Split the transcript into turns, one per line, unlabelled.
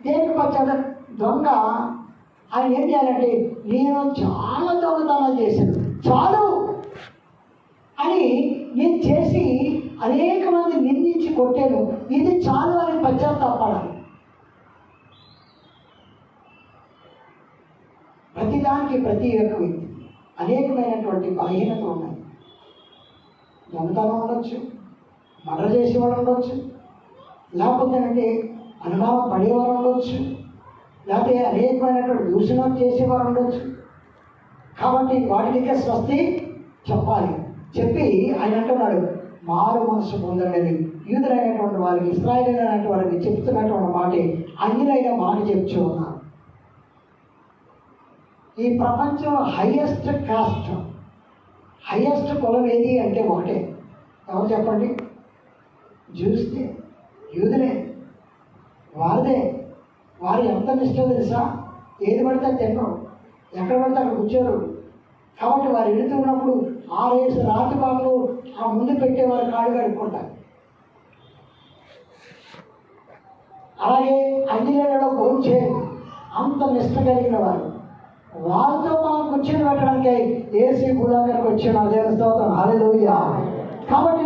దేనికి పచ్చాడు దొంగ ఆయన ఏం చేయాలంటే నేను చాలా దొంగతనాలు చేశాను చాలు అని నేను చేసి అనేక మంది నిందించి కొట్టాను, ఇది చాలు అని పశ్చాత్తాపడాలి. ప్రతిదానికి ప్రతి ఒక్క వ్యక్తి అనేకమైనటువంటి బలహీనతలు ఉన్నాయి. దొంగతనం ఉండొచ్చు, మర్డర్ చేసేవాడు ఉండొచ్చు, లేకపోతే అంటే అనుమానం పడేవారు ఉండొచ్చు, లేకపోతే అనేకమైనటువంటి దూషణం చేసేవారు ఉండొచ్చు. కాబట్టి వాటికే స్వస్తి చెప్పాలి. చెప్పి ఆయన అంటున్నాడు మారు మనసు పొందండి. యూదులైనటువంటి వారికి, ఇశ్రాయేలీయులైనటువంటి వారికి చెప్తున్నటువంటి మాటే అన్యులైన మాట చెప్తూ ఉన్నారు. ఈ ప్రపంచంలో హైయెస్ట్ కాస్ట్, హైయెస్ట్ కులం ఏది అంటే ఒకటే. ఎవరు చెప్పండి? జ్యూస్దే, యూదులే, వారిదే. వారు ఎంత నిష్టో తెలుసా? ఏది పడితే తినరు, ఎక్కడ పడితే అక్కడ కూర్చోరు. కాబట్టి వారు వెళుతున్నప్పుడు 6 రాతి బాబులు ఆ ముందు పెట్టేవారు కాళ్ళు కడుక్కుంటారు. అలాగే అన్నిలలో భోజనం చేయరు, అంత నిష్ట కలిగిన వారు. వారితో మనం కూర్చొని పెట్టడానికి ఏసీ భూలోకానికి వచ్చిన దేవుని స్తోత్రం, హల్లెలూయా. కాబట్టి